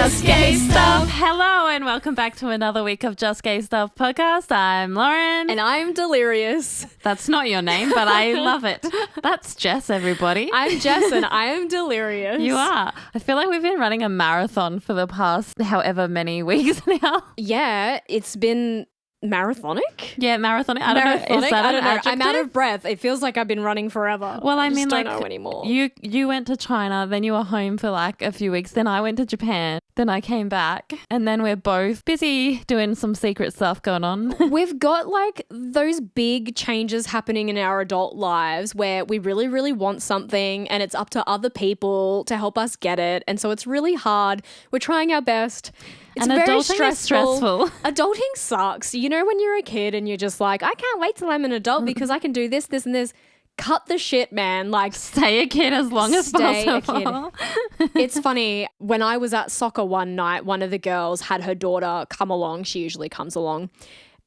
Just Gay Stuff. Hello and welcome back to another week of Just Gay Stuff podcast. I'm Lauren. And I'm Delirious. That's not your name, but I love it. That's Jess, everybody. I'm Jess and I am Delirious. You are. I feel like we've been running a marathon for the past however many weeks now. Yeah, it's been marathonic. Yeah, marathonic. I don't know. Is that I don't know. adjective? I'm out of breath. It feels like I've been running forever. Well, I mean, don't like, know anymore. You went to China, then you were home for like a few weeks, then I went to Japan, then I came back, and then we're both busy doing some secret stuff going on. We've got like those big changes happening in our adult lives where we really, really want something and it's up to other people to help us get it. And so it's really hard. We're trying our best. It's And very adulting is stressful. Adulting sucks. You know, when you're a kid and you're just like, I can't wait till I'm an adult because I can do this, this, and this. Cut the shit, man. Like, stay a kid as long as possible. It's funny. When I was at soccer one night, one of the girls had her daughter come along. She usually comes along.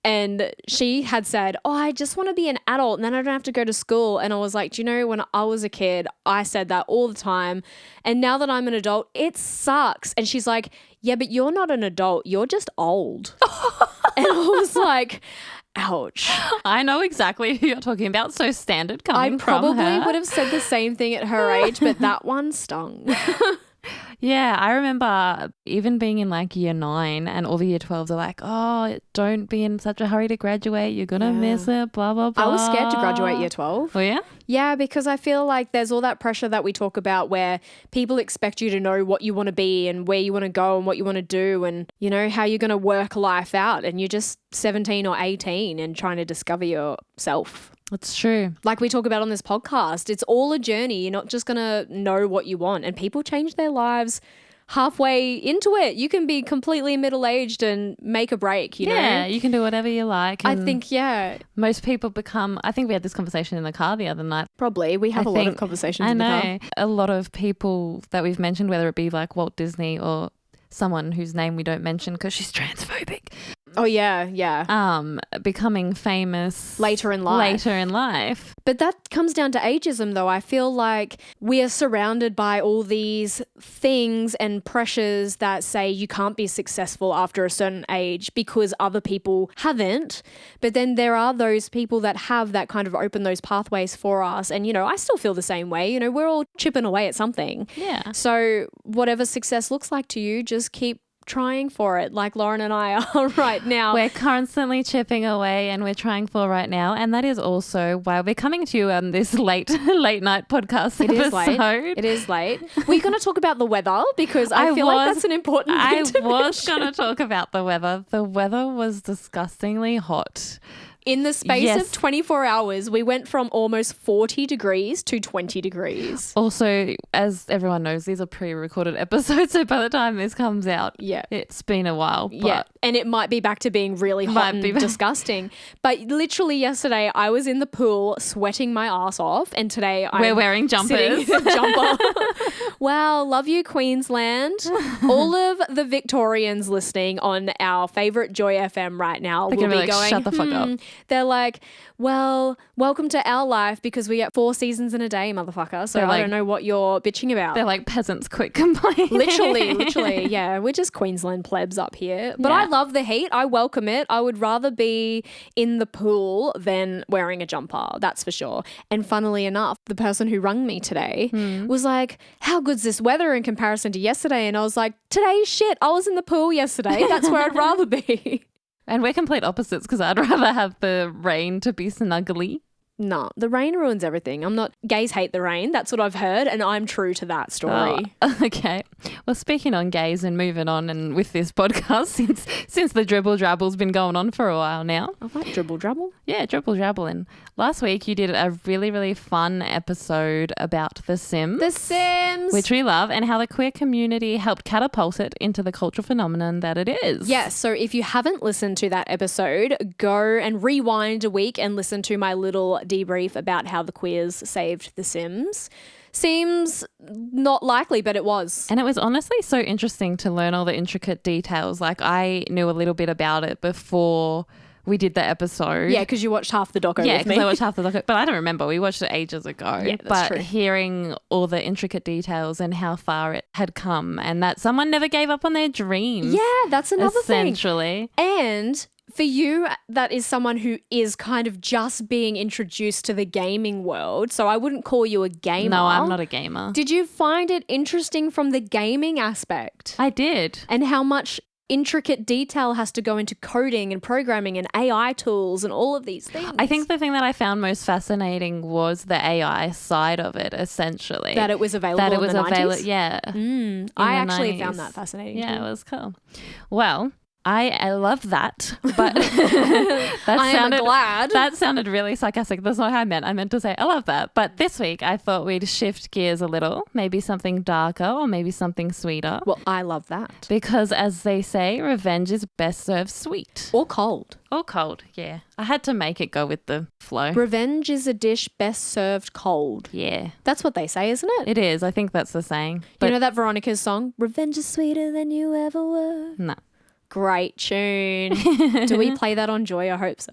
And she had said, oh, I just want to be an adult and then I don't have to go to school. And I was like, do you know, when I was a kid, I said that all the time. And now that I'm an adult, it sucks. And she's like, yeah, but you're not an adult. You're just old. And I was like, ouch. I know exactly who you're talking about. So standard coming I from her. probably would have said the same thing at her age, but that one stung. Yeah, I remember even being in like year 9 and all the year 12s are like, oh, don't be in such a hurry to graduate. You're going to miss it, blah, blah, blah. I was scared to graduate year 12. Oh, yeah? Yeah, because I feel like there's all that pressure that we talk about where people expect you to know what you want to be and where you want to go and what you want to do and, you know, how you're going to work life out. And you're just 17 or 18 and trying to discover yourself. It's true. Like we talk about on this podcast, it's all a journey. You're not just going to know what you want. And people change their lives halfway into it. You can be completely middle-aged and make a break, you know? Yeah, you can do whatever you like. I think, yeah. Most people become, I think we had this conversation in the car the other night. Probably. We have a lot of conversations in the car. I know. A lot of people that we've mentioned, whether it be like Walt Disney or someone whose name we don't mention because she's transphobic. Oh, yeah. Becoming famous later in life. But that comes down to ageism, though. I feel like we are surrounded by all these things and pressures that say you can't be successful after a certain age because other people haven't. But then there are those people that have that kind of open those pathways for us. And, you know, I still feel the same way. You know, we're all chipping away at something. Yeah. So whatever success looks like to you, just keep trying for it like Lauren and I are right now. We're constantly chipping away and we're trying for right now. And that is also why we're coming to you on this late night podcast episode. It is late. We're going to talk about the weather because I feel like that's an important thing to I was going to talk about the weather. The weather was disgustingly hot. In the space of 24 hours, we went from almost 40 degrees to 20 degrees. Also, as everyone knows, these are pre-recorded episodes, so by the time this comes out, it's been a while. Yeah, and it might be back to being really hot and disgusting. But literally yesterday, I was in the pool sweating my ass off, and today we're wearing jumpers. Jumper. Wow, love you, Queensland. All of the Victorians listening on our favourite Joy FM right now will be going, shut the fuck up. They're like, well, welcome to our life because we get 4 seasons in a day, motherfucker. So I don't know what you're bitching about. They're like peasants, quit complaining. Literally. Yeah. We're just Queensland plebs up here. But I love the heat. I welcome it. I would rather be in the pool than wearing a jumper. That's for sure. And funnily enough, the person who rung me today was like, how good's this weather in comparison to yesterday? And I was like, today's shit. I was in the pool yesterday. That's where I'd rather be. And we're complete opposites because I'd rather have the rain to be snuggly. No, the rain ruins everything. Gays hate the rain. That's what I've heard. And I'm true to that story. Oh, okay. Well, speaking on gays and moving on and with this podcast, since the dribble drabble's been going on for a while now. I like dribble drabble. Yeah, dribble drabbling. Last week you did a really, really fun episode about The Sims. The Sims! Which we love and how the queer community helped catapult it into the cultural phenomenon that it is. Yes, so if you haven't listened to that episode, go and rewind a week and listen to my little debrief about how the queers saved The Sims. Seems not likely, but it was. And it was honestly so interesting to learn all the intricate details. Like I knew a little bit about it before we did the episode. Yeah, because you watched half the doco Yeah, with because me. I watched half the doco, but I don't remember. We watched it ages ago. Yeah, that's but true. hearing all the intricate details and how far it had come, and that someone never gave up on their dreams. Yeah, that's another thing. Essentially. And for you, that is someone who is kind of just being introduced to the gaming world. So I wouldn't call you a gamer. No, I'm not a gamer. Did you find it interesting from the gaming aspect? I did. And how much intricate detail has to go into coding and programming and AI tools and all of these things? I think the thing that I found most fascinating was the AI side of it, essentially. that it was available That it in was the available. 90s? Yeah. I the actually found 90s. that fascinating Yeah, too. it was cool. Well, I love that, but I am glad. That sounded really sarcastic. That's not how I meant. I meant to say I love that. But this week I thought we'd shift gears a little, maybe something darker or maybe something sweeter. Well, I love that. Because as they say, revenge is best served sweet. Or cold. Or cold, yeah. I had to make it go with the flow. Revenge is a dish best served cold. Yeah, That's what they say, isn't it? it is. I think that's the saying. But You know that Veronica's song? Revenge is sweeter than you ever were. no. Great tune. Do we play that on Joy? I hope so.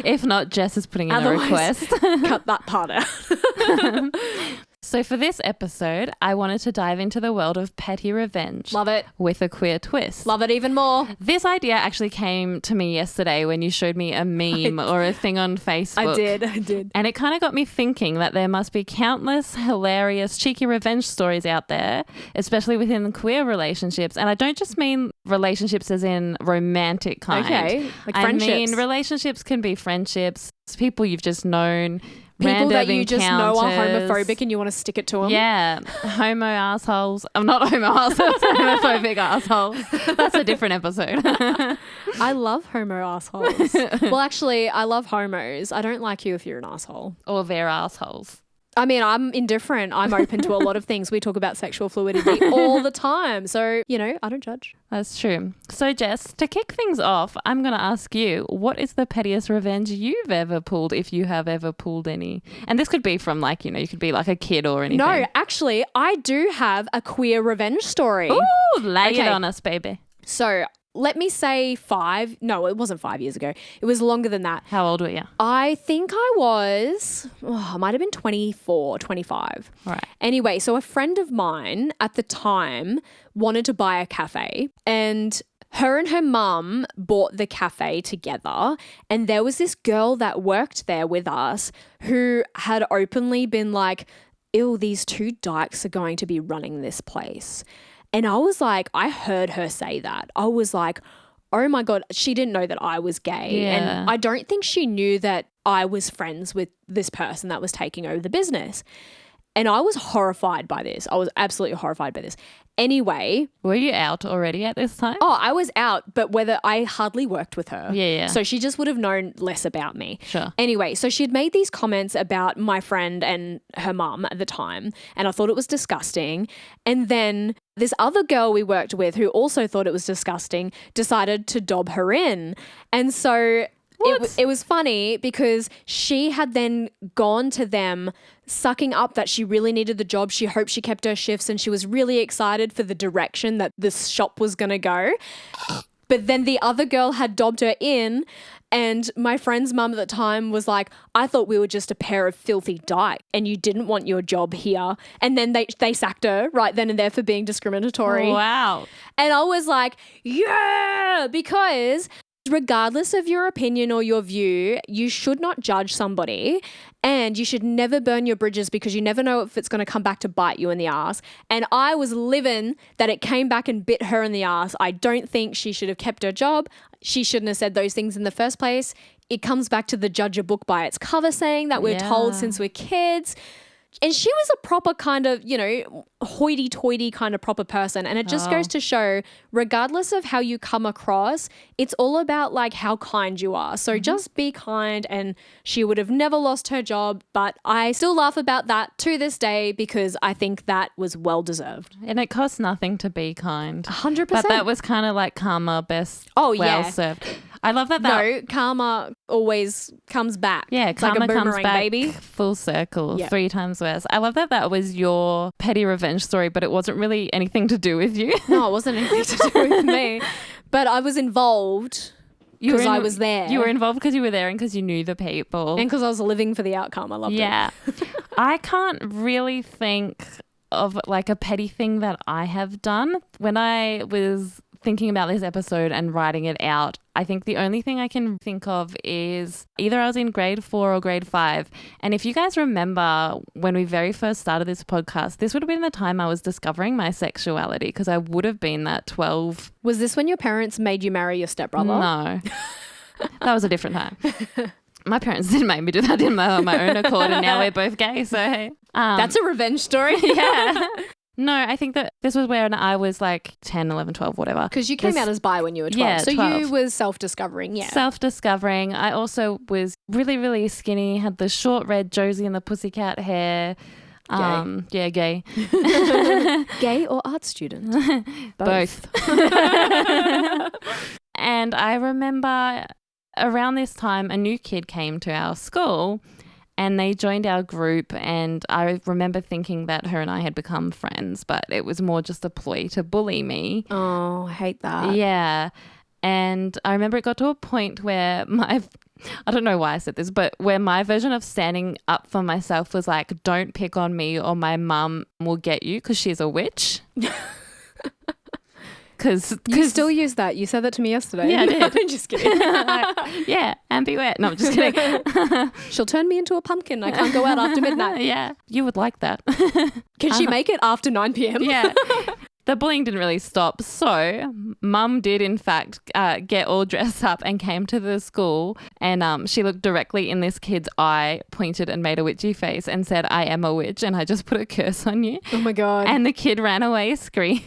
If not, Jess is putting in a Otherwise- request. Cut that part out. So for this episode, I wanted to dive into the world of petty revenge Love it. with a queer twist. Love it even more. This idea actually came to me yesterday when you showed me a meme or a thing on Facebook. I did. And it kind of got me thinking that there must be countless hilarious, cheeky revenge stories out there, especially within queer relationships. And I don't just mean relationships as in romantic kind. Okay. Like I friendships. mean, relationships can be friendships, people you've just known, People random that you just know are encounters. homophobic and you want to stick it to them. Yeah, homo assholes. I'm not homo assholes, homophobic assholes. That's a different episode. I love homo assholes. Well, actually, I love homos. I don't like you if you're an asshole. Or they're assholes. I mean, I'm indifferent. I'm open to a lot of things. We talk about sexual fluidity all the time. So, I don't judge. That's true. So, Jess, to kick things off, I'm going to ask you, what is the pettiest revenge you've ever pulled, if you have ever pulled any? And this could be from you could be like a kid or anything. No, actually, I do have a queer revenge story. Ooh, lay Okay. it on us, baby. So let me say it wasn't 5 years ago. It was longer than that. How old were you? I think I might have been 24, 25. All right. Anyway, so a friend of mine at the time wanted to buy a cafe, and her and her mum bought the cafe together. And there was this girl that worked there with us who had openly been like, ew, these two dykes are going to be running this place. And I was like, I heard her say that. I was like, oh my God, she didn't know that I was gay. Yeah. And I don't think she knew that I was friends with this person that was taking over the business. And I was horrified by this. I was absolutely horrified by this. Anyway, Were you out already at this time? I was out, but I hardly worked with her. Yeah. So she just would have known less about me. Sure. Anyway, so she'd made these comments about my friend and her mum at the time, and I thought it was disgusting. And then this other girl we worked with who also thought it was disgusting decided to dob her in. And so it was funny because she had then gone to them sucking up that she really needed the job. She hoped she kept her shifts and she was really excited for the direction that this shop was going to go. But then the other girl had dobbed her in, and my friend's mum at the time was like, I thought we were just a pair of filthy dykes and you didn't want your job here. And then they sacked her right then and there for being discriminatory. Wow. And I was like, yeah, because regardless of your opinion or your view, you should not judge somebody, and you should never burn your bridges because you never know if it's going to come back to bite you in the ass. And I was living that it came back and bit her in the ass. I don't think she should have kept her job. She shouldn't have said those things in the first place. It comes back to the judge a book by its cover saying that we're told since we're kids. And she was a proper kind of, hoity-toity kind of proper person. And it just goes to show, regardless of how you come across, it's all about like how kind you are. So just be kind, and she would have never lost her job. But I still laugh about that to this day because I think that was well deserved. And it costs nothing to be kind. 100%. But that was kind of like karma best Oh, well yeah. served. I love that. No, karma always comes back. Yeah, it's like karma a boomerang, comes back baby. full circle, Yeah. 3 times worse. I love that was your petty revenge story, but it wasn't really anything to do with you. No, it wasn't anything to do with me. But I was involved because I was there. You were involved because you were there and because you knew the people. And because I was living for the outcome. I loved it. Yeah. I can't really think of like a petty thing that I have done. When I was thinking about this episode and writing it out, I think the only thing I can think of is either I was in grade 4 or grade 5. And if you guys remember when we very first started this podcast, this would have been the time I was discovering my sexuality because I would have been that 12. Was this when your parents made you marry your stepbrother? No. That was a different time. My parents didn't make me do that in my own accord, and now we're both gay. So hey. That's a revenge story. Yeah. No, I think that this was when I was like 10, 11, 12, whatever. Because you came out as bi when you were 12. Yeah, so 12. you were self-discovering, yeah. Self-discovering. I also was really, really skinny, had the short red Josie and the Pussycat hair. Yeah, gay. Gay or art student? Both. And I remember around this time, a new kid came to our school and they joined our group, and I remember thinking that her and I had become friends, but it was more just a ploy to bully me. Oh, I hate that. Yeah. And I remember it got to a point where I don't know why I said this, but where my version of standing up for myself was like, don't pick on me or my mum will get you because she's a witch. Cause you still use that. You said that to me yesterday. Yeah, I did. I'm just kidding. Yeah, and beware. No, I'm just kidding. She'll turn me into a pumpkin. I can't go out after midnight. Yeah, you would like that. Can she make it after 9 p.m.? Yeah. The bullying didn't really stop. So mum did, in fact, get all dressed up and came to the school, and she looked directly in this kid's eye, pointed and made a witchy face and said, I am a witch and I just put a curse on you. Oh, my God. And the kid ran away screaming.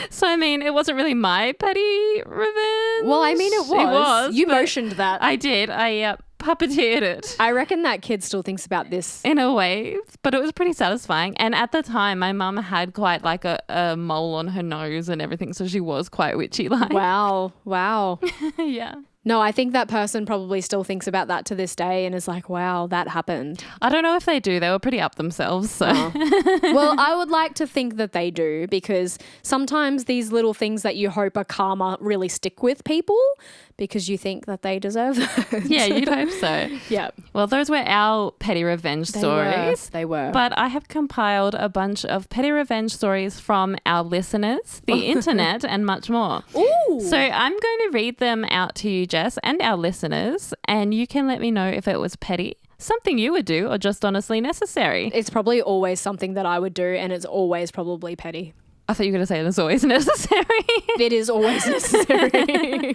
So, I mean, it wasn't really my petty revenge. Well, I mean, it was. You motioned that. I did. I puppeteered it. I reckon that kid still thinks about this. In a way, but it was pretty satisfying. And at the time, my mum had quite like a mole on her nose and everything, so she was quite witchy-like. Wow. Yeah. No, I think that person probably still thinks about that to this day and is like, wow, that happened. I don't know if they do. They were pretty up themselves. So. Well, I would like to think that they do, because sometimes these little things that you hope are karma really stick with people because you think that they deserve it. Yeah, you'd hope so. Yeah. Well, those were our petty revenge stories. They were. But I have compiled a bunch of petty revenge stories from our listeners, the internet, and much more. Ooh. So I'm going to read them out to you, Jess, and our listeners, and you can let me know if it was petty, something you would do, or just honestly necessary. It's probably always something that I would do, and it's always probably petty. I thought you were going to say it's always necessary. It is always necessary.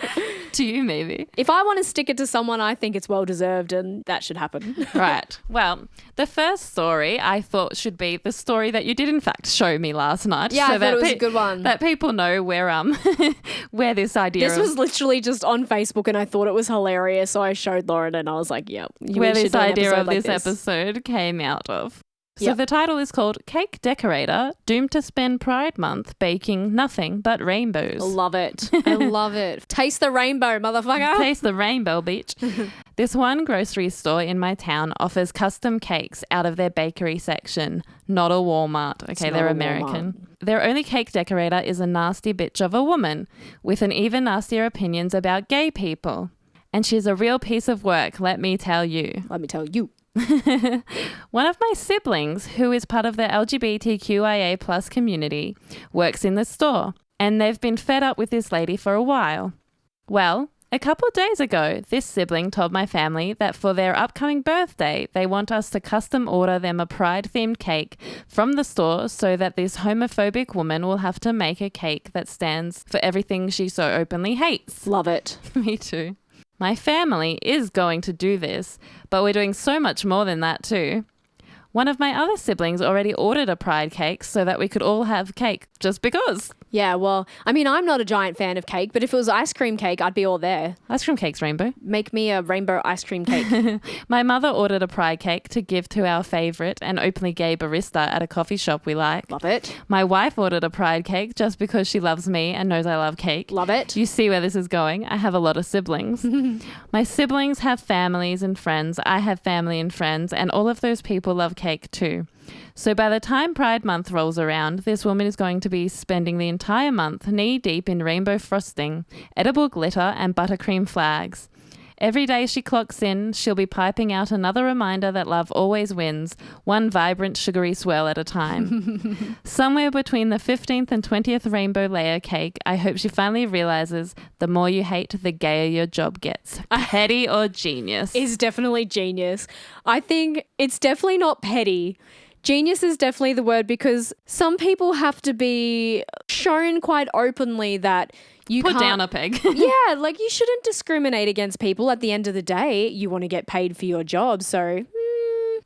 To you, maybe. If I want to stick it to someone, I think it's well deserved, and that should happen. Right. Well, the first story I thought should be the story that you did in fact show me last night. Yeah, so I thought it was a good one. That people know where where this idea This was literally just on Facebook, and I thought it was hilarious, so I showed Lauren, and I was like, "Yep, where this idea of this episode came out of." So the title is called Cake Decorator Doomed to Spend Pride Month Baking Nothing But Rainbows. Love it. I love it. Taste the rainbow, motherfucker. Taste the rainbow, bitch. This one grocery store in my town offers custom cakes out of their bakery section, not a Walmart. Okay, they're American. Walmart. Their only cake decorator is a nasty bitch of a woman with an even nastier opinions about gay people. And she's a real piece of work, let me tell you. Let me tell you. One of my siblings, who is part of the LGBTQIA plus community, works in the store, and they've been fed up with this lady for a while. Well, a couple of days ago, this sibling told my family that for their upcoming birthday, they want us to custom order them a pride-themed cake from the store so that this homophobic woman will have to make a cake that stands for everything she so openly hates. Love it. Me too. My family is going to do this, but we're doing so much more than that too. One of my other siblings already ordered a pride cake so that we could all have cake just because. Yeah, well, I mean, I'm not a giant fan of cake, but if it was ice cream cake, I'd be all there. Ice cream cake's rainbow. Make me a rainbow ice cream cake. My mother ordered a pride cake to give to our favourite and openly gay barista at a coffee shop we like. Love it. My wife ordered a pride cake just because she loves me and knows I love cake. Love it. You see where this is going. I have a lot of siblings. My siblings have families and friends. I have family and friends, and all of those people love cake too. So by the time Pride Month rolls around, this woman is going to be spending the entire month knee deep in rainbow frosting, edible glitter, and buttercream flags. Every day she clocks in, she'll be piping out another reminder that love always wins, one vibrant sugary swirl at a time. Somewhere between the 15th and 20th rainbow layer cake, I hope she finally realizes the more you hate, the gayer your job gets. Petty or genius? Is definitely genius. I think it's definitely not petty. Genius is definitely the word, because some people have to be shown quite openly that you Put can't down a peg. yeah, like you shouldn't discriminate against people. At the end of the day, you want to get paid for your job. So,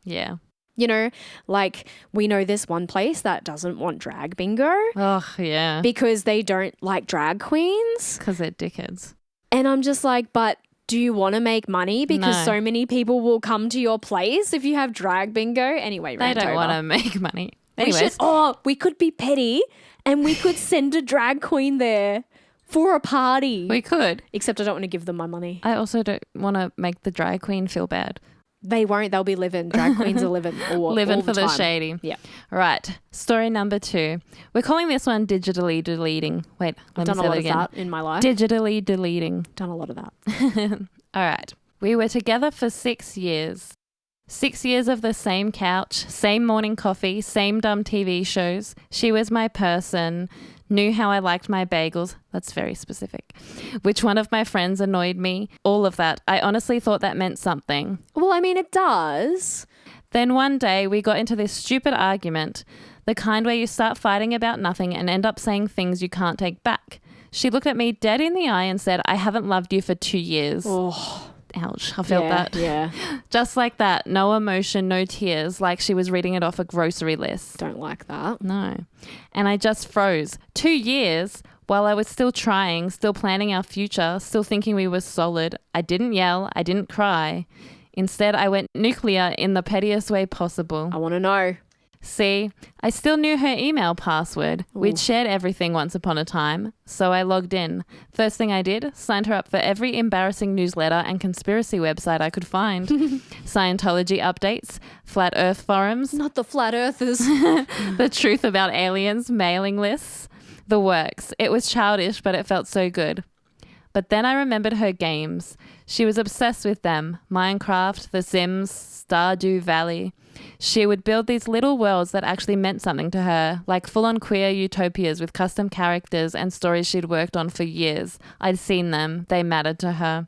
Yeah. you know, like we know this one place that doesn't want drag bingo Oh, yeah. because they don't like drag queens. Because they're dickheads. And I'm just like, but do you want to make money? Because No. so many people will come to your place if you have drag bingo. Anyway, They don't want to make money. Anyways, we could be petty and we could send a drag queen there for a party. we could. Except I don't want to give them my money. I also don't want to make the drag queen feel bad. They won't. They'll be living. Drag queens are living. Living all for the time. shady. Yeah. Right. Story number 2. We're calling this one digitally deleting. Wait, let Done me a say lot it of again. that in my life. Digitally deleting. Done a lot of that. All right. We were together for 6 years. 6 years of the same couch, same morning coffee, same dumb TV shows. She was my person, knew how I liked my bagels. That's very specific. Which one of my friends annoyed me? All of that. I honestly thought that meant something. Well, I mean, it does. Then one day we got into this stupid argument, the kind where you start fighting about nothing and end up saying things you can't take back. She looked at me dead in the eye and said, I haven't loved you for 2 years. Oh, Ouch, I felt that. Yeah. Just like that, no emotion, no tears, like she was reading it off a grocery list. Don't like that. No. And I just froze. 2 years while I was still trying, still planning our future, still thinking we were solid. I didn't yell, I didn't cry. Instead, I went nuclear in the pettiest way possible. I want to know. See, I still knew her email password. We'd shared everything once upon a time, so I logged in. First thing I did, signed her up for every embarrassing newsletter and conspiracy website I could find. Scientology updates, flat earth forums, Not the flat earthers. the truth about aliens, mailing lists, the works. It was childish, but it felt so good. But then I remembered her games. She was obsessed with them. Minecraft, The Sims, Stardew Valley. She would build these little worlds that actually meant something to her, like full-on queer utopias with custom characters and stories she'd worked on for years. I'd seen them. They mattered to her.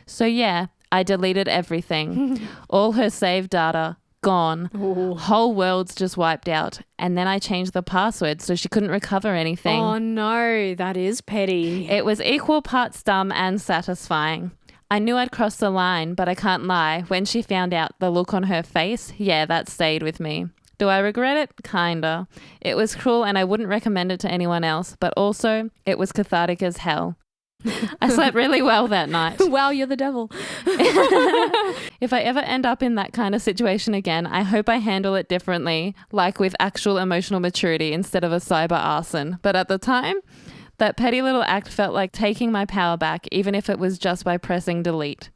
So yeah, I deleted everything. All her saved data. Gone. Ooh. Whole worlds just wiped out. And then I changed the password so she couldn't recover anything. Oh no, that is petty. It was equal parts dumb and satisfying. I knew I'd crossed the line, but I can't lie. When she found out, the look on her face, yeah, that stayed with me. Do I regret it? Kinda. It was cruel and I wouldn't recommend it to anyone else, but also, it was cathartic as hell. I slept really well that night. Wow, you're the devil. If I ever end up in that kind of situation again, I hope I handle it differently, like with actual emotional maturity instead of a cyber arson. But at the time, that petty little act felt like taking my power back, even if it was just by pressing delete.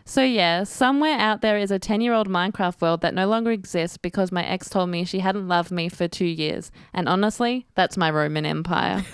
So yeah, somewhere out there is a 10-year-old Minecraft world that no longer exists because my ex told me she hadn't loved me for 2 years. And honestly, that's my Roman Empire.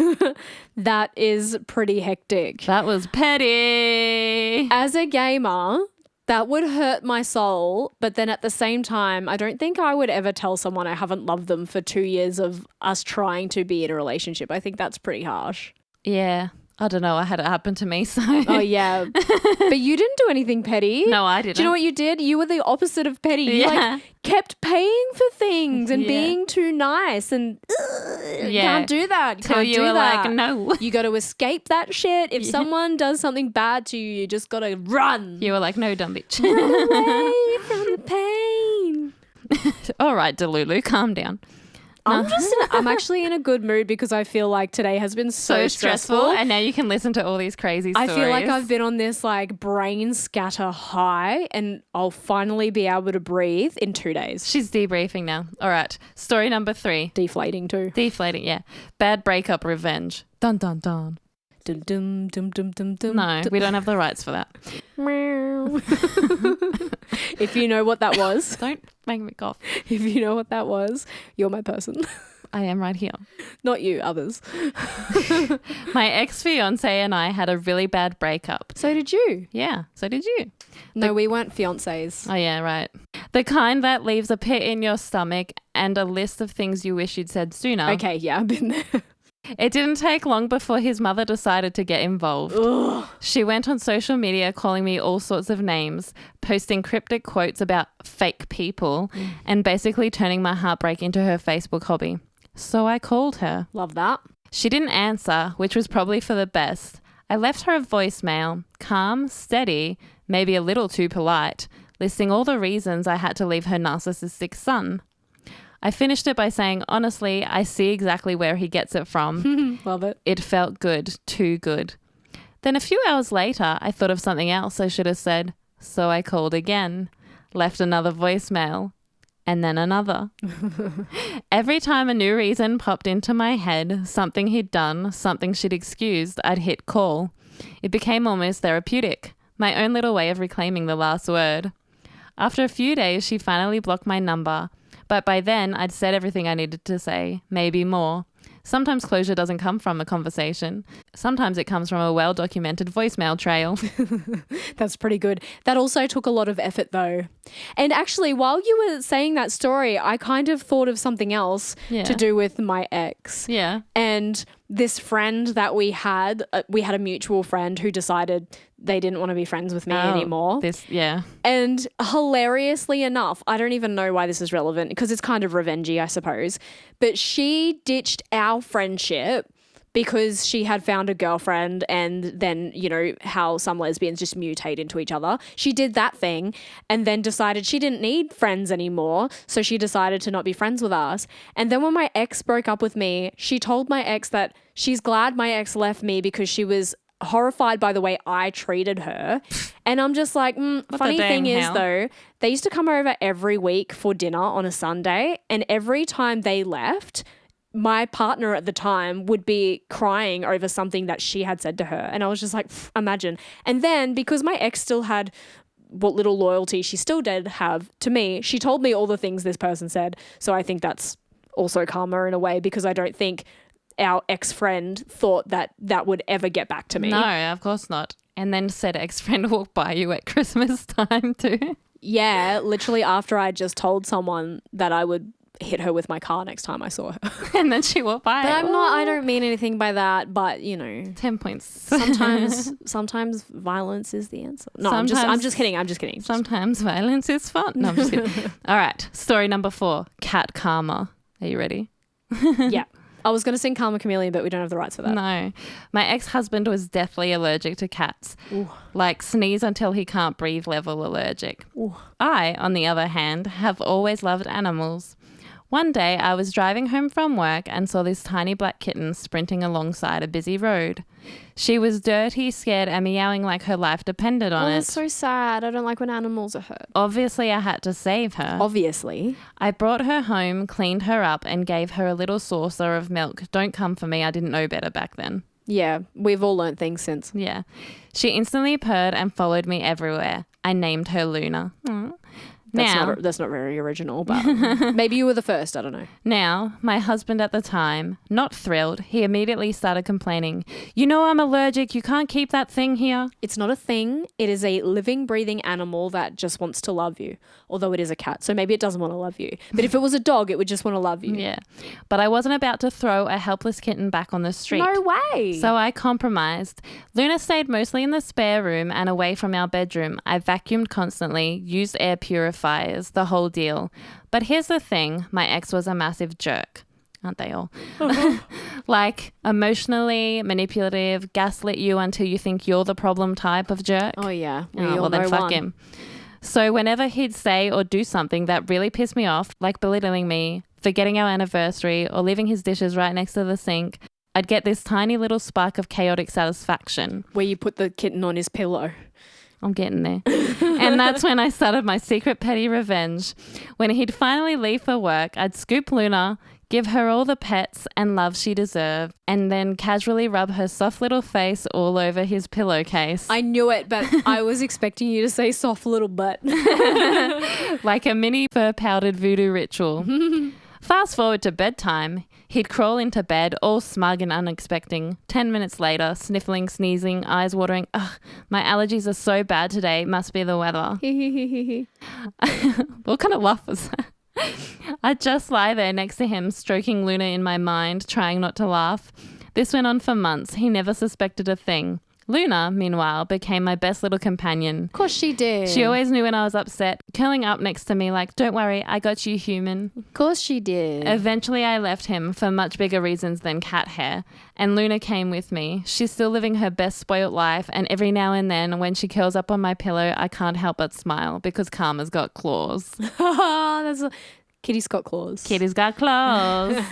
That is pretty hectic. That was petty. As a gamer, that would hurt my soul. But then at the same time, I don't think I would ever tell someone I haven't loved them for 2 years of us trying to be in a relationship. I think that's pretty harsh. Yeah, I don't know. I had it happen to me, so. Oh, yeah. But you didn't do anything petty. No, I didn't. Do you know what you did? You were the opposite of petty. You kept paying for things and being too nice and can't do that. Till Can't you do were that. like, no. You got to escape that shit. If someone does something bad to you, you just got to run. You were like, no, dumb bitch. Run away from the pain. All right, Delulu, calm down. I'm actually in a good mood because I feel like today has been so stressful. And now you can listen to all these crazy I stories. feel like I've been on this like brain scatter high and I'll finally be able to breathe in 2 days. She's debriefing now. All right, story number 3. Deflating too. Deflating, yeah. Bad breakup revenge. Dun, dun, dun. Dum, dum, dum, dum, dum, dum, No, dum. we don't have the rights for that. If you know what that was, Don't make me cough. if you know what that was, you're my person. I am right here. Not you, others. My ex-fiance and I had a really bad breakup. So did you. Yeah, so did you. No, we weren't fiancés. Oh, yeah, right. The kind that leaves a pit in your stomach and a list of things you wish you'd said sooner. Okay, yeah, I've been there. It didn't take long before his mother decided to get involved. Ugh. She went on social media calling me all sorts of names, posting cryptic quotes about fake people, and basically turning my heartbreak into her Facebook hobby. So I called her. Love that. She didn't answer, which was probably for the best. I left her a voicemail, calm, steady, maybe a little too polite, listing all the reasons I had to leave her narcissistic son. I finished it by saying, honestly, I see exactly where he gets it from. Love it. It felt good, too good. Then a few hours later, I thought of something else I should have said. So I called again, left another voicemail, and then another. Every time a new reason popped into my head, something he'd done, something she'd excused, I'd hit call. It became almost therapeutic, my own little way of reclaiming the last word. After a few days, she finally blocked my number. But by then, I'd said everything I needed to say, maybe more. Sometimes closure doesn't come from a conversation. Sometimes it comes from a well-documented voicemail trail. That's pretty good. That also took a lot of effort though. And actually, while you were saying that story, I kind of thought of something else to do with my ex. Yeah. And this friend that we had a mutual friend who decided they didn't want to be friends with me anymore. And hilariously enough, I don't even know why this is relevant because it's kind of revengey, I suppose. But she ditched our friendship because she had found a girlfriend, and then, you know, how some lesbians just mutate into each other. She did that thing and then decided she didn't need friends anymore. So she decided to not be friends with us. And then when my ex broke up with me, she told my ex that she's glad my ex left me because she was horrified by the way I treated her. And I'm just like, funny thing is though, they used to come over every week for dinner on a Sunday, and every time they left, my partner at the time would be crying over something that she had said to her. And I was just like, imagine. And then because my ex still had what little loyalty she still did have to me, she told me all the things this person said. So I think that's also karma in a way, because I don't think our ex-friend thought that that would ever get back to me. No, of course not. And then said ex-friend walked by you at Christmas time too. Yeah, literally after I just told someone that I would hit her with my car next time I saw her. And then she walked by. But I don't mean anything by that, but you know. 10 points. Sometimes violence is the answer. No, I'm just kidding. Sometimes violence is fun. No, I'm just kidding. All right. Story number 4, cat karma. Are you ready? Yeah. I was going to sing Karma Chameleon, but we don't have the rights for that. No. My ex-husband was deathly allergic to cats. Ooh. Like sneeze until he can't breathe level allergic. Ooh. I, on the other hand, have always loved animals. One day I was driving home from work and saw this tiny black kitten sprinting alongside a busy road. She was dirty, scared, and meowing like her life depended on it. That's so sad. I don't like when animals are hurt. Obviously, I had to save her. Obviously. I brought her home, cleaned her up, and gave her a little saucer of milk. Don't come for me. I didn't know better back then. Yeah, we've all learnt things since. Yeah. She instantly purred and followed me everywhere. I named her Luna. That's not very original, but maybe you were the first. I don't know. Now, my husband at the time, not thrilled, he immediately started complaining. You know I'm allergic. You can't keep that thing here. It's not a thing. It is a living, breathing animal that just wants to love you. Although it is a cat, so maybe it doesn't want to love you. But if it was a dog, it would just want to love you. Yeah. But I wasn't about to throw a helpless kitten back on the street. No way. So I compromised. Luna stayed mostly in the spare room and away from our bedroom. I vacuumed constantly, used air purifiers, the whole deal. But here's the thing. My ex was a massive jerk. Aren't they all? Like emotionally manipulative, gaslit you until you think you're the problem type of jerk. Oh, yeah. Well, then fuck him. So whenever he'd say or do something that really pissed me off, like belittling me, forgetting our anniversary, or leaving his dishes right next to the sink, I'd get this tiny little spark of chaotic satisfaction. Where you put the kitten on his pillow. I'm getting there. And that's when I started my secret petty revenge. When he'd finally leave for work, I'd scoop Luna, give her all the pets and love she deserved, and then casually rub her soft little face all over his pillowcase. I knew it, but I was expecting you to say soft little butt. Like a mini fur-powdered voodoo ritual. Fast forward to bedtime. He'd crawl into bed, all smug and unexpecting. 10 minutes later, sniffling, sneezing, eyes watering. Ugh, my allergies are so bad today. Must be the weather. What kind of laugh was that? I'd just lie there next to him, stroking Luna in my mind, trying not to laugh. This went on for months. He never suspected a thing. Luna, meanwhile, became my best little companion. Of course she did. She always knew when I was upset, curling up next to me like, don't worry, I got you, human. Of course she did. Eventually, I left him for much bigger reasons than cat hair, and Luna came with me. She's still living her best spoilt life, and every now and then, when she curls up on my pillow, I can't help but smile because Karma's got claws. Kitty's got claws. Kitty's got claws.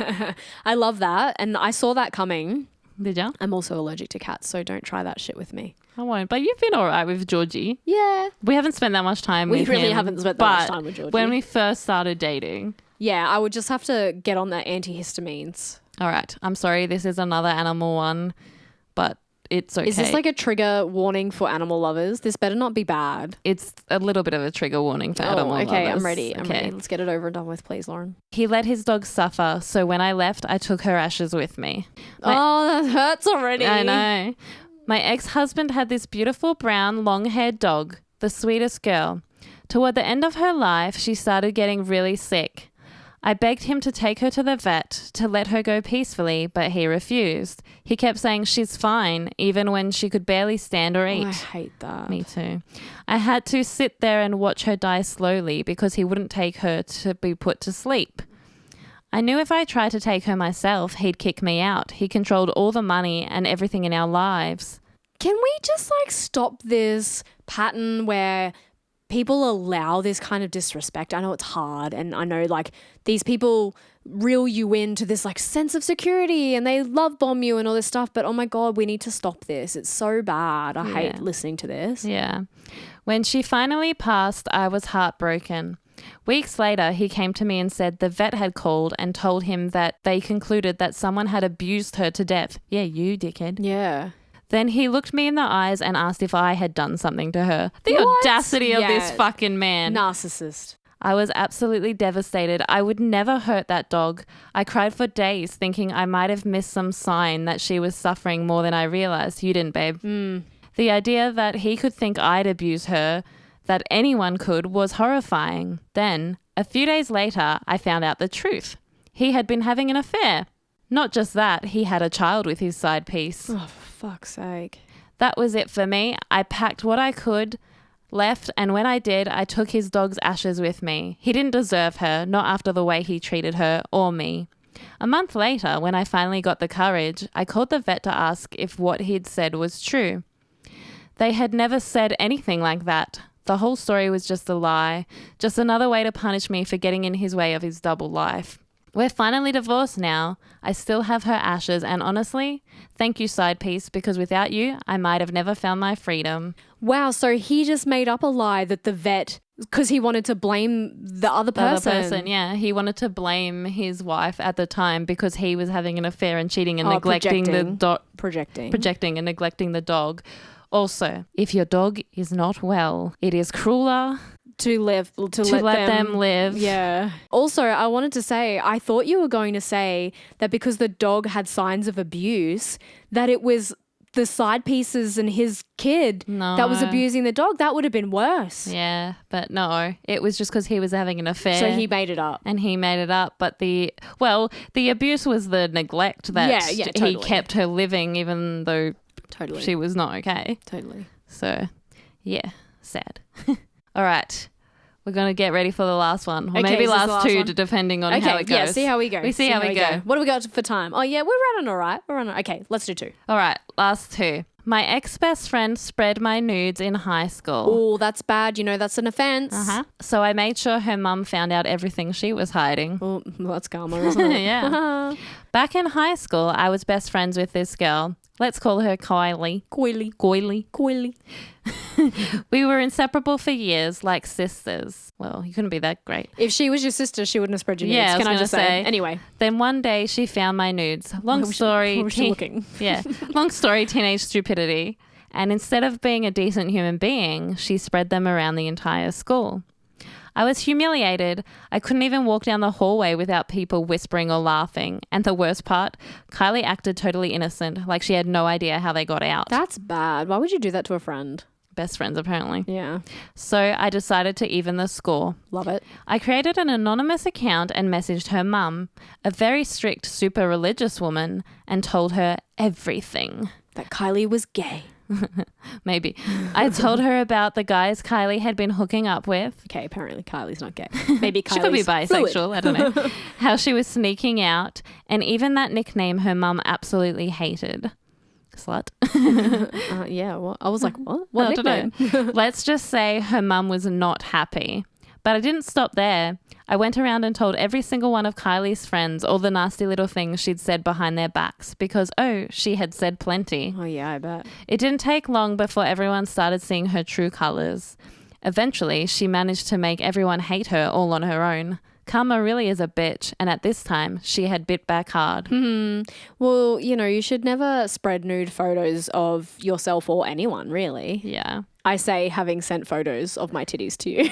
I love that. And I saw that coming. Did ya? I'm also allergic to cats, so don't try that shit with me. I won't. But you've been all right with Georgie. Yeah. We haven't spent that much time with him. We really haven't spent that much time with Georgie. When we first started dating. Yeah, I would just have to get on the antihistamines. All right. I'm sorry. This is another animal one, but it's okay. Is this like a trigger warning for animal lovers? This better not be bad. It's a little bit of a trigger warning for animal lovers. Okay, I'm ready. I'm ready. Let's get it over and done with, please, Lauren. He let his dog suffer, so when I left, I took her ashes with me. Oh, that hurts already. I know. My ex-husband had this beautiful brown, long-haired dog, the sweetest girl. Toward the end of her life, she started getting really sick. I begged him to take her to the vet to let her go peacefully, but he refused. He kept saying she's fine, even when she could barely stand or eat. I hate that. Me too. I had to sit there and watch her die slowly because he wouldn't take her to be put to sleep. I knew if I tried to take her myself, he'd kick me out. He controlled all the money and everything in our lives. Can we just stop this pattern where people allow this kind of disrespect? I know it's hard, and I know these people reel you into this sense of security and they love bomb you and all this stuff, but oh my God, we need to stop this. It's so bad. I hate listening to this. Yeah. When she finally passed, I was heartbroken. Weeks later, he came to me and said the vet had called and told him that they concluded that someone had abused her to death. Yeah, you dickhead. Yeah. Then he looked me in the eyes and asked if I had done something to her. The What? audacity of Yeah. this fucking man. Narcissist. I was absolutely devastated. I would never hurt that dog. I cried for days thinking I might have missed some sign that she was suffering more than I realized. You didn't, babe. The idea that he could think I'd abuse her, that anyone could, was horrifying. Then, a few days later, I found out the truth. He had been having an affair. Not just that, he had a child with his side piece. Oh, for fuck's sake. That was it for me. I packed what I could, left, and when I did, I took his dog's ashes with me. He didn't deserve her, not after the way he treated her or me. A month later, when I finally got the courage, I called the vet to ask if what he'd said was true. They had never said anything like that. The whole story was just a lie, just another way to punish me for getting in his way of his double life. We're finally divorced now. I still have her ashes, and honestly, thank you, side piece, because without you, I might have never found my freedom. Wow, so he just made up a lie that the vet, because he wanted to blame the other The person. other person, yeah. He wanted to blame his wife at the time because he was having an affair and cheating and neglecting projecting and neglecting the dog. Also, if your dog is not well, it is crueler to let them live. Yeah. Also, I wanted to say, I thought you were going to say that because the dog had signs of abuse, that it was the side pieces and his kid that was abusing the dog. That would have been worse. Yeah, but no, it was just because he was having an affair. So he made it up. And he made it up. But the abuse was the neglect that totally. he kept her living even though she was not okay. Totally. So, yeah, sad. All right. We're going to get ready for the last one. Or maybe last two, depending on how it goes. Yeah, see how we go. We see how we go. What do we got for time? Oh, yeah, we're running all right. Okay, let's do 2. All right, last 2. My ex-best friend spread my nudes in high school. Oh, that's bad. That's an offense. So I made sure her mum found out everything she was hiding. Well, that's karma, isn't it? Yeah. Back in high school, I was best friends with this girl. Let's call her Kylie. Coily. We were inseparable for years, like sisters. Well, you couldn't be that great. If she was your sister, she wouldn't have spread your nudes. Yeah, Can I just say? Anyway. Then one day she found my nudes. Long story. Where was she looking? Yeah. Long story, teenage stupidity. And instead of being a decent human being, she spread them around the entire school. I was humiliated. I couldn't even walk down the hallway without people whispering or laughing. And the worst part, Kylie acted totally innocent, like she had no idea how they got out. That's bad. Why would you do that to a friend? Best friends, apparently. Yeah. So I decided to even the score. Love it. I created an anonymous account and messaged her mum, a very strict, super religious woman, and told her everything. That Kylie was gay. Maybe. I told her about the guys Kylie had been hooking up with. Okay, apparently Kylie's not gay. Maybe Kylie's She could be bisexual, fluid. I don't know. How she was sneaking out, and even that nickname her mum absolutely hated. Slut. Yeah, well, I was like, what? What I don't nickname? know. Let's just say her mum was not happy. But I didn't stop there. I went around and told every single one of Kylie's friends all the nasty little things she'd said behind their backs because, she had said plenty. Oh, yeah, I bet. It didn't take long before everyone started seeing her true colours. Eventually, she managed to make everyone hate her all on her own. Karma really is a bitch, and at this time, she had bit back hard. Well, you should never spread nude photos of yourself or anyone, really. Yeah. I say having sent photos of my titties to you.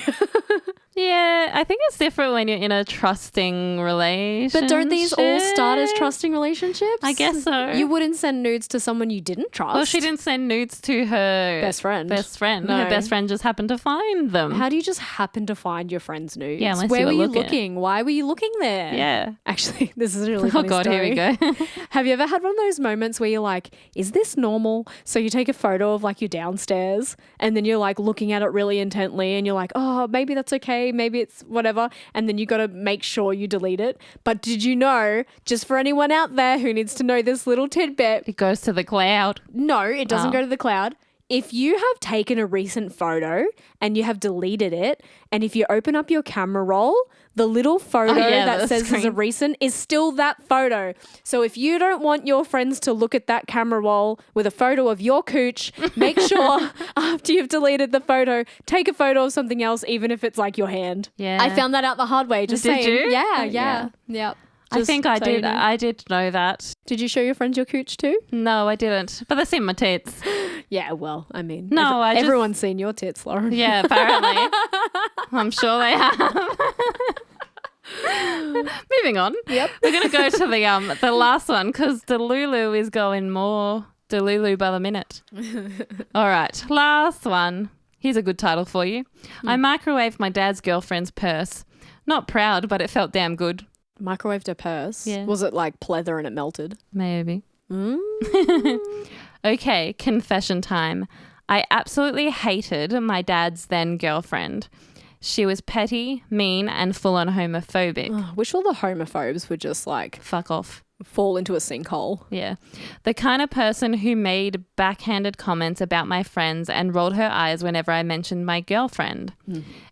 Yeah, I think it's different when you're in a trusting relationship. But don't these all start as trusting relationships? I guess so. You wouldn't send nudes to someone you didn't trust. Well, she didn't send nudes to her Best friend. Best friend. No. Her best friend just happened to find them. How do you just happen to find your friend's nudes? Yeah, unless Where you were were you looking. looking? Why were you looking there? Yeah. Actually, this is a really Oh funny God, story. here we go. Have you ever had one of those moments where you're like, is this normal? So you take a photo of like you downstairs and then you're like looking at it really intently and you're like, oh, maybe that's okay. Maybe it's whatever. And then you got to make sure you delete it. But did you know, just for anyone out there who needs to know this little tidbit, It goes to the cloud. no, it doesn't Oh. go to the cloud. If you have taken a recent photo and you have deleted it, and if you open up your camera roll, the little photo that the says there's a screen. recent is still that photo. So if you don't want your friends to look at that camera roll with a photo of your cooch, make sure after you've deleted the photo, take a photo of something else, even if it's like your hand. Yeah. I found that out the hard way. Just Did saying. you? Yeah, Yeah. Yep. I Just think I so you did. know. I did know that. Did you show your friends your cooch too? No, I didn't. But they seen my tits. Yeah, well, I mean, No, I just- everyone's seen your tits, Lauren. Yeah, apparently. I'm sure they have. Moving on. Yep. We're going to go to the last one because Delulu is going more Delulu by the minute. All right, last one. Here's a good title for you. I microwaved my dad's girlfriend's purse. Not proud, but it felt damn good. Microwaved a purse. Yeah. Was it like pleather and it melted? Maybe. Mm. Okay, confession time. I absolutely hated my dad's then girlfriend. She was petty, mean, and full-on homophobic. Wish all the homophobes would just like Fuck off. fall into a sinkhole. Yeah. The kind of person who made backhanded comments about my friends and rolled her eyes whenever I mentioned my girlfriend.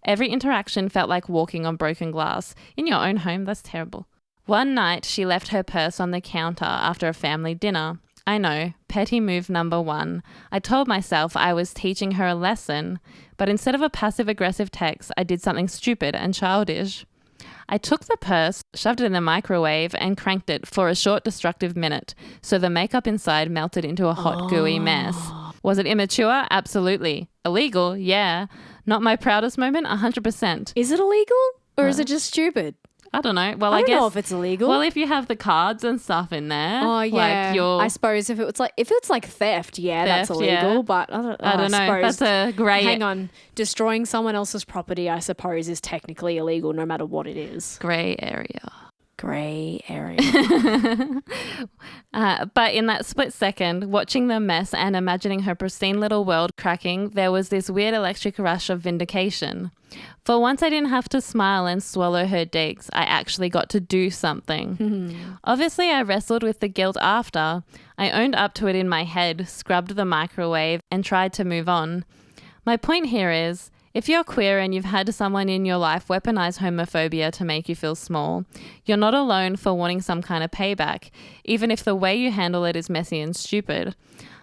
Every interaction felt like walking on broken glass. In your own home, that's terrible. One night, she left her purse on the counter after a family dinner. I know, petty move number 1. I told myself I was teaching her a lesson, but instead of a passive-aggressive text, I did something stupid and childish. I took the purse, shoved it in the microwave, and cranked it for a short destructive minute, so the makeup inside melted into a hot, gooey mess. Was it immature? Absolutely. Illegal? Yeah. Not my proudest moment? 100%. Is it illegal or is it just stupid? I don't know. Well, I I don't guess. know if it's illegal. Well, if you have the cards and stuff in there. oh yeah, Like your, I suppose if it's like theft, yeah, that's Theft, illegal. yeah. But I don't know. suppose- That's a grey Hang on, destroying someone else's property, I suppose, is technically illegal, no matter what it is. grey area. Grey area. But in that split second, watching the mess and imagining her pristine little world cracking, there was this weird electric rush of vindication. For once, I didn't have to smile and swallow her digs. I actually got to do something. Obviously, I wrestled with the guilt after. I owned up to it in my head, scrubbed the microwave, and tried to move on. My point here is, if you're queer and you've had someone in your life weaponize homophobia to make you feel small, you're not alone for wanting some kind of payback, even if the way you handle it is messy and stupid.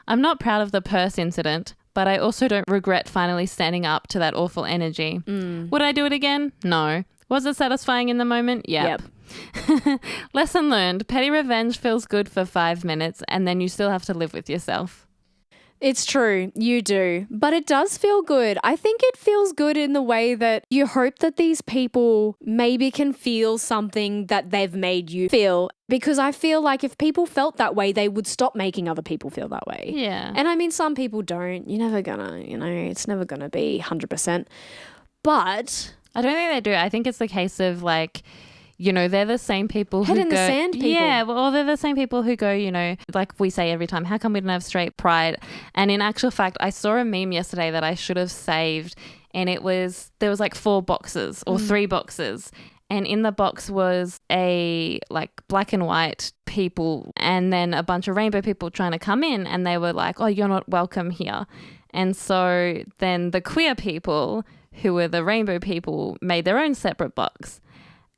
I'm not proud of the purse incident, but I also don't regret finally standing up to that awful energy. Would I do it again? No. Was it satisfying in the moment? Yep. Lesson learned. Petty revenge feels good for 5 minutes and then you still have to live with yourself. It's true. You do. But it does feel good. I think it feels good in the way that you hope that these people maybe can feel something that they've made you feel. Because I feel like if people felt that way, they would stop making other people feel that way. Yeah. And I mean, some people don't. You're never gonna, it's never gonna be 100%. But I don't think they do. I think it's the case of like, they're the same people head who in go, the sand people. Yeah, well, they're the same people who go, like we say every time, how come we don't have straight pride? And in actual fact, I saw a meme yesterday that I should have saved, and there was like 4 boxes or 3 boxes. And in the box was a like black and white people and then a bunch of rainbow people trying to come in, and they were like, oh, you're not welcome here. And so then the queer people, who were the rainbow people, made their own separate box.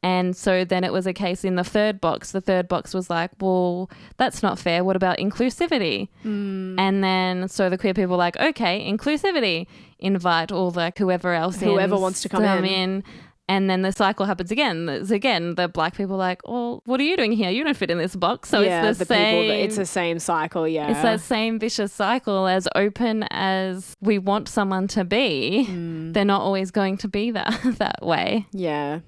And so then it was a case in the third box was like, well, that's not fair. What about inclusivity? And then so the queer people were like, okay, inclusivity, invite all the whoever else wants to come in. And then the cycle happens again. There's again the black people like, oh, what are you doing here? You don't fit in this box. So it's the same. It's the same cycle, yeah. It's that same vicious cycle. As open as we want someone to be, they're not always going to be that way. Yeah.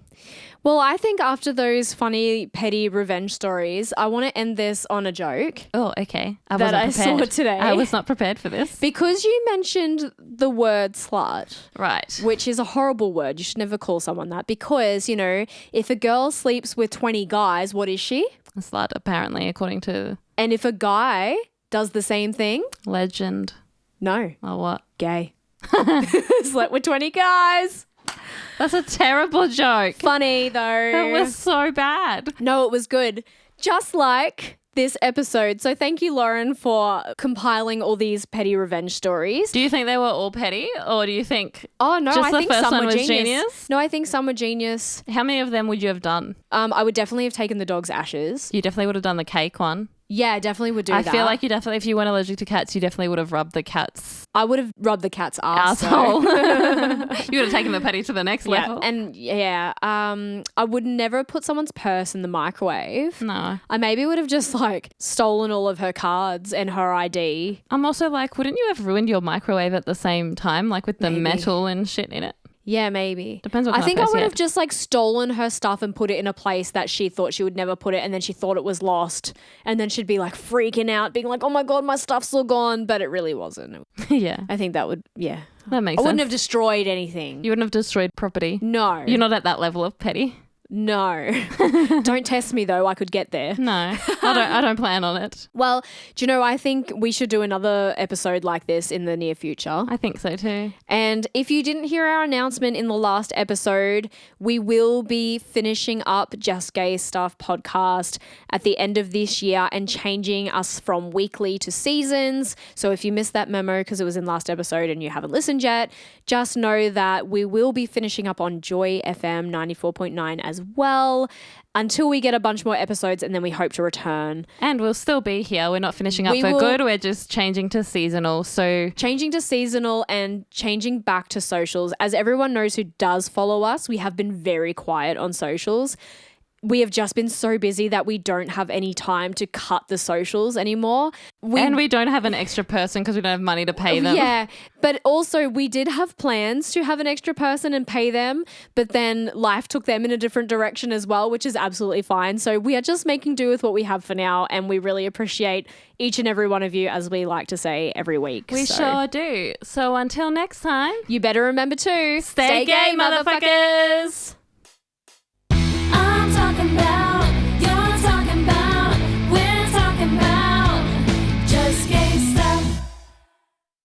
Well, I think after those funny, petty revenge stories, I want to end this on a joke. Oh, okay. I saw today. I was not prepared for this. Because you mentioned the word slut. Right. Which is a horrible word. You should never call someone that because, if a girl sleeps with 20 guys, what is she? A slut, apparently, according to... And if a guy does the same thing? Legend. No. Oh, what? Gay. Slept with 20 guys. That's a terrible joke. Funny, though. That was so bad. No, it was good. Just like this episode. So thank you, Lauren, for compiling all these petty revenge stories. Do you think they were all petty, or do you think I think some were genius? No, I think some were genius. How many of them would you have done? I would definitely have taken the dog's ashes. You definitely would have done the cake one. Yeah, I definitely would do that. I feel like you definitely, if you weren't allergic to cats, you definitely would have rubbed the cat's I would have rubbed the cat's asshole. You would have taken the petty to the next level. And I would never put someone's purse in the microwave. No. I maybe would have just like stolen all of her cards and her ID. I'm also like, wouldn't you have ruined your microwave at the same time, like with the metal and shit in it? Yeah, maybe. Depends what kind I think of I purse would you have had. just like stolen her stuff and put it in a place that she thought she would never put it, and then she thought it was lost, and then she'd be like freaking out, being like, "Oh my god, my stuff's all gone," but it really wasn't. Yeah. I think that would, That makes I sense. wouldn't have destroyed anything. You wouldn't have destroyed property. No. You're not at that level of petty. No. Don't test me though. I could get there. No, I don't plan on it. Well, do you know, I think we should do another episode like this in the near future. I think so too. And if you didn't hear our announcement in the last episode, we will be finishing up Just Gay Stuff podcast at the end of this year and changing us from weekly to seasons. So if you missed that memo because it was in last episode and you haven't listened yet, just know that we will be finishing up on Joy FM 94.9 as well until we get a bunch more episodes, and then we hope to return. And we'll still be here. We're not finishing up for good. We're just changing to seasonal. So changing to seasonal and changing back to socials. As everyone knows who does follow us, we have been very quiet on socials. We have just been so busy that we don't have any time to cut the socials anymore. And we don't have an extra person because we don't have money to pay them. Yeah, but also we did have plans to have an extra person and pay them, but then life took them in a different direction as well, which is absolutely fine. So we are just making do with what we have for now, and we really appreciate each and every one of you, as we like to say every week. We sure do. So until next time, you better remember to stay gay, motherfuckers. I'm talking about